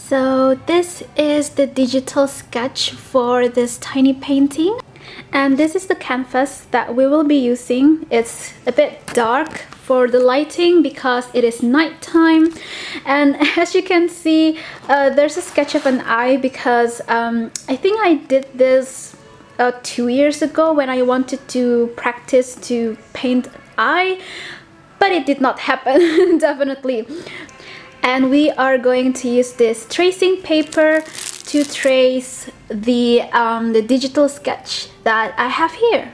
So this is the digital sketch for this tiny painting, and this is the canvas that we will be using. It's a bit dark for the lighting because it is nighttime, and as you can see, there's a sketch of an eye because I think I did this 2 years ago when I wanted to practice to paint an eye, but it did not happen definitely. And we are going to use this tracing paper to trace the digital sketch that I have here.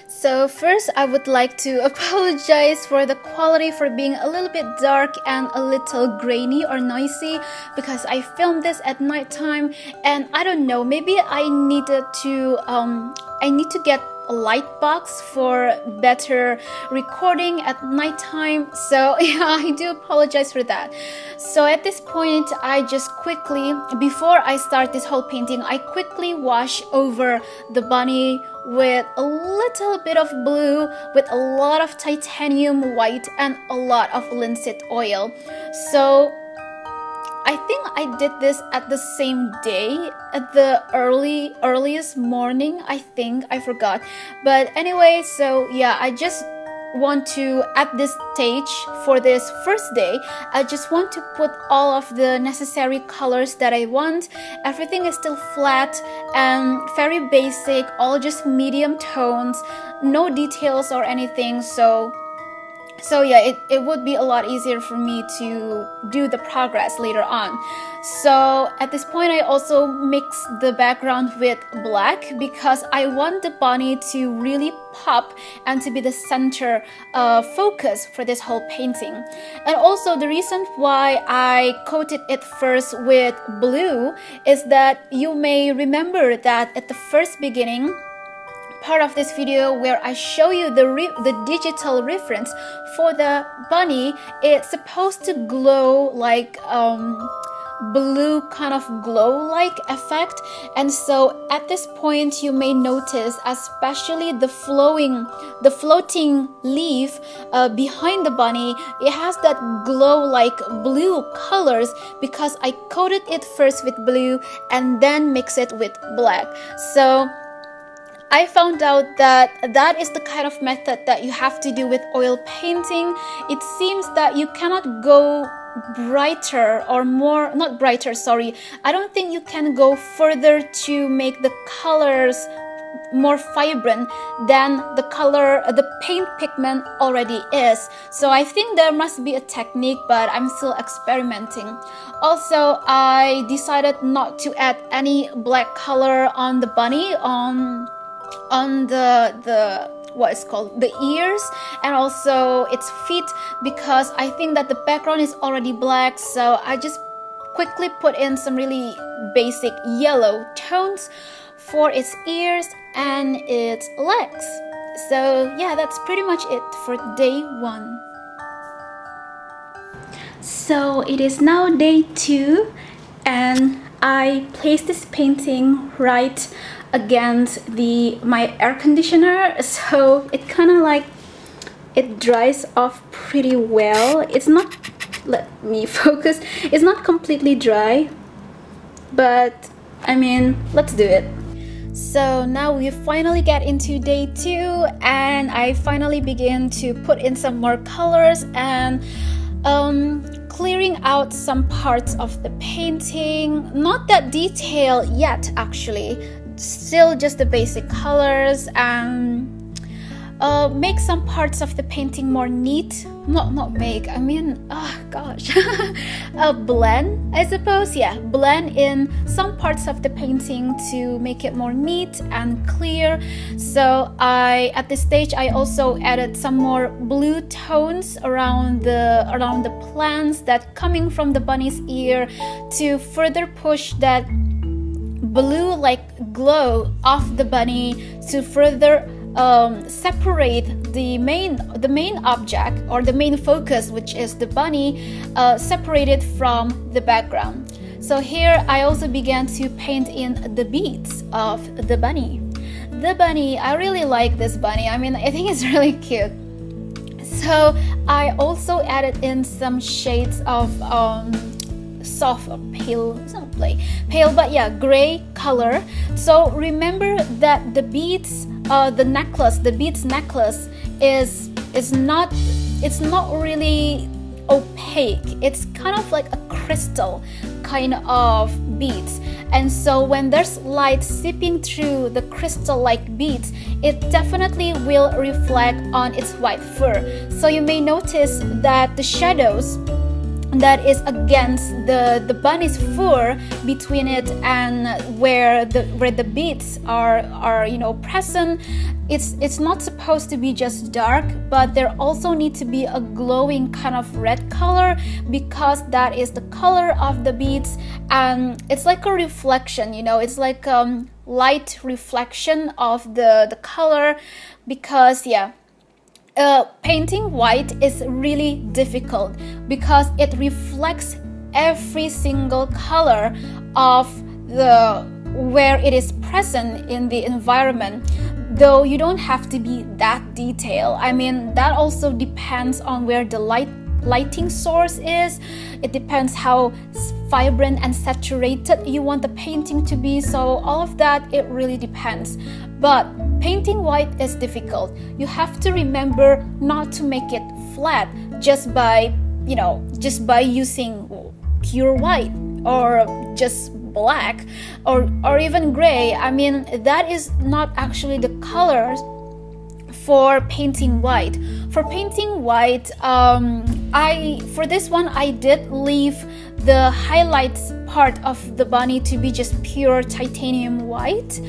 So first, I would like to apologize for the quality for being a little bit dark and a little grainy or noisy because I filmed this at nighttime, and I don't know, maybe I need to get a light box for better recording at nighttime. So yeah, I do apologize for that. So at this point, I just quickly, before I start this whole painting, I quickly wash over the bunny with a little bit of blue, with a lot of titanium white and a lot of linseed oil. So I think I did this at the same day, at the earliest morning, I think. I forgot. But anyway, so yeah, I just want to, at this stage for this first day, I just want to put all of the necessary colors that I want. Everything is still flat and very basic, all just medium tones, no details or anything. So yeah, it would be a lot easier for me to do the progress later on. So at this point, I also mix the background with black because I want the bunny to really pop and to be the center focus for this whole painting. And also the reason why I coated it first with blue is that you may remember that at the first beginning part of this video where I show you the digital reference for the bunny, it's supposed to glow like blue kind of glow-like effect. And so at this point, you may notice, especially the floating leaf behind the bunny, it has that glow-like blue colors because I coated it first with blue and then mix it with black. So I found out that that is the kind of method that you have to do with oil painting. It seems that you cannot go brighter or more, not brighter, sorry. I don't think you can go further to make the colors more vibrant than the color the paint pigment already is. So I think there must be a technique, but I'm still experimenting. Also, I decided not to add any black color on the bunny, on the what is called the ears and also its feet, because I think that the background is already black. So I just quickly put in some really basic yellow tones for its ears and its legs. So yeah, that's pretty much it for day 1. So it is now day 2, and I placed this painting right against my air conditioner, so it kind of like it dries off pretty well. It's not, let me focus, it's not completely dry, but I mean, let's do it. So now we finally get into day 2, and I finally begin to put in some more colors and clearing out some parts of the painting. Not that detailed yet, actually, still just the basic colors, and make some parts of the painting more neat. Not make, I mean, oh gosh, blend, I suppose. Yeah, blend in some parts of the painting to make it more neat and clear. So at this stage, I also added some more blue tones around the plants that coming from the bunny's ear to further push that blue like glow of the bunny, to further separate the main object or the main focus, which is the bunny, separated from the background. So here I also began to paint in the beads of the bunny. The bunny, I really like this bunny. I mean, I think it's really cute. So I also added in some shades of soft or pale, it's not pale, but yeah, gray color. So remember that the beads, the beads necklace is not really opaque. It's kind of like a crystal kind of beads, and so when there's light seeping through the crystal-like beads, it definitely will reflect on its white fur. So you may notice that the shadows that is against the bunny's fur, between it and where the beads are you know, present, it's not supposed to be just dark, but there also need to be a glowing kind of red color, because that is the color of the beads, and it's like a reflection, you know, it's like light reflection of the color, because yeah, painting white is really difficult because it reflects every single color of where it is present in the environment. Though you don't have to be that detailed. I mean, that also depends on where the lighting source is. It depends how vibrant and saturated you want the painting to be. So all of that, it really depends. But painting white is difficult. You have to remember not to make it flat just by, you know, just by using pure white or just black or even gray. I mean, that is not actually the colors for painting white. For painting white, for this one I did leave the highlights part of the bunny to be just pure titanium white,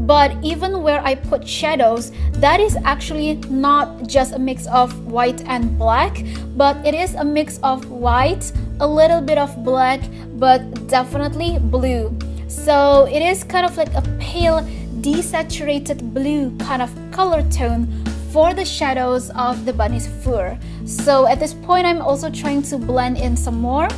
but even where I put shadows, that is actually not just a mix of white and black, but it is a mix of white, a little bit of black, but definitely blue. So it is kind of like a pale desaturated blue kind of color tone for the shadows of the bunny's fur. So at this point I'm also trying to blend in some more.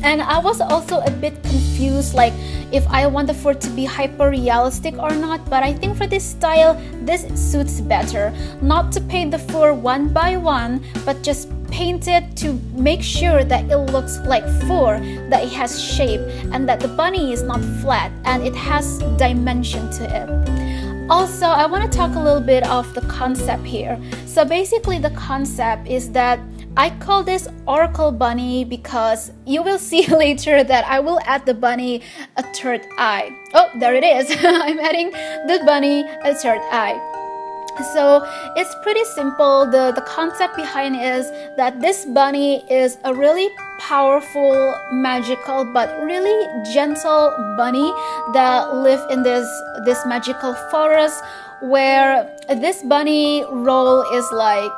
And I was also a bit confused, like if I want the fur to be hyper realistic or not, but I think for this style, this suits better. Not to paint the fur one by one, but just paint it to make sure that it looks like fur, that it has shape, and that the bunny is not flat and it has dimension to it. Also, I want to talk a little bit of the concept here. So basically the concept is that I call this Oracle Bunny because you will see later that I will add the bunny a third eye. Oh, there it is. I'm adding the bunny a third eye. So it's pretty simple. The concept behind it is that this bunny is a really powerful, magical, but really gentle bunny that live in this magical forest, where this bunny role is like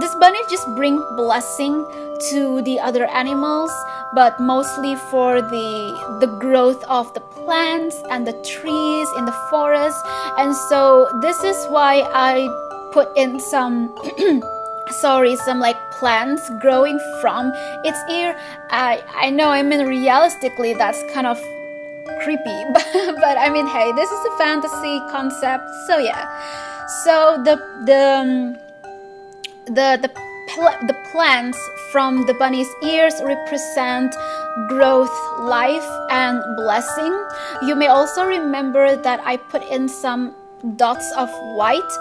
this bunny just bring blessing to the other animals, but mostly for the growth of the plants and the trees in the forest. And so this is why I put in some some like plants growing from its ear. I know, I mean, realistically that's kind of creepy, but I mean, hey, this is a fantasy concept, so yeah. So the plants from the bunny's ears represent growth, life, and blessing. You may also remember that I put in some dots of white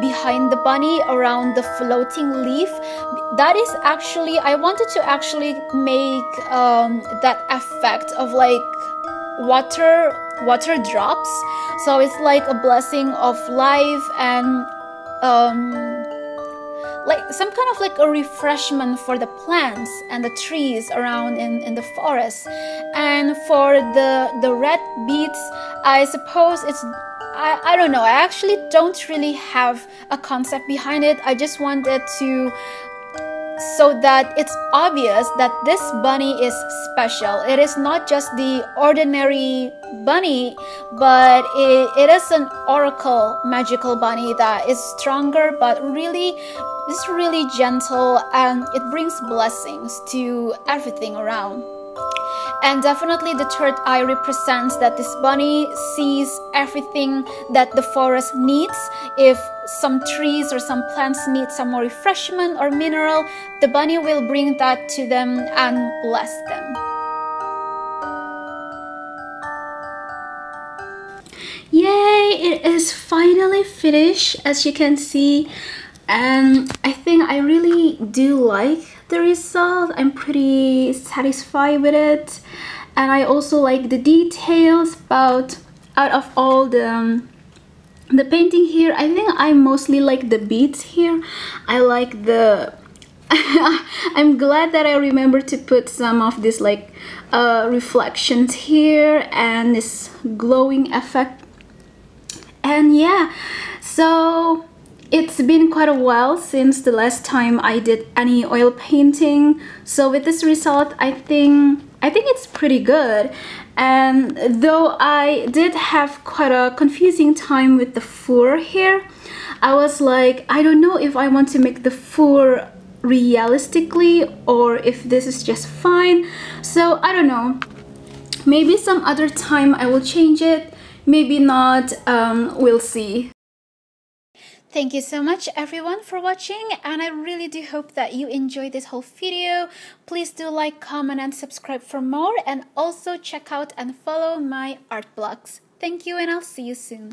behind the bunny around the floating leaf. That is actually, I wanted to actually make that effect of like water drops. So it's like a blessing of life and like some kind of like a refreshment for the plants and the trees around in the forest. And for the red beads, I suppose it's, I don't know, I actually don't really have a concept behind it. I just wanted to so that it's obvious that this bunny is special. It is not just the ordinary bunny, but it is an oracle magical bunny that is stronger, but really is really gentle, and it brings blessings to everything around. And definitely the third eye represents that this bunny sees everything that the forest needs. If some trees or some plants need some more refreshment or mineral, the bunny will bring that to them and bless them. Yay! It is finally finished, as you can see, and I think I really do like the result. I'm pretty satisfied with it, and I also like the details. But out of all the painting here, I think I mostly like the beads here. I like the I'm glad that I remember to put some of this like reflections here and this glowing effect. And yeah, so it's been quite a while since the last time I did any oil painting. So with this result, I think it's pretty good. And though I did have quite a confusing time with the fur here, I was like, I don't know if I want to make the fur realistically or if this is just fine. So I don't know, maybe some other time I will change it, maybe not, we'll see. Thank you so much everyone for watching, and I really do hope that you enjoyed this whole video. Please do like, comment and subscribe for more, and also check out and follow my art blogs. Thank you, and I'll see you soon.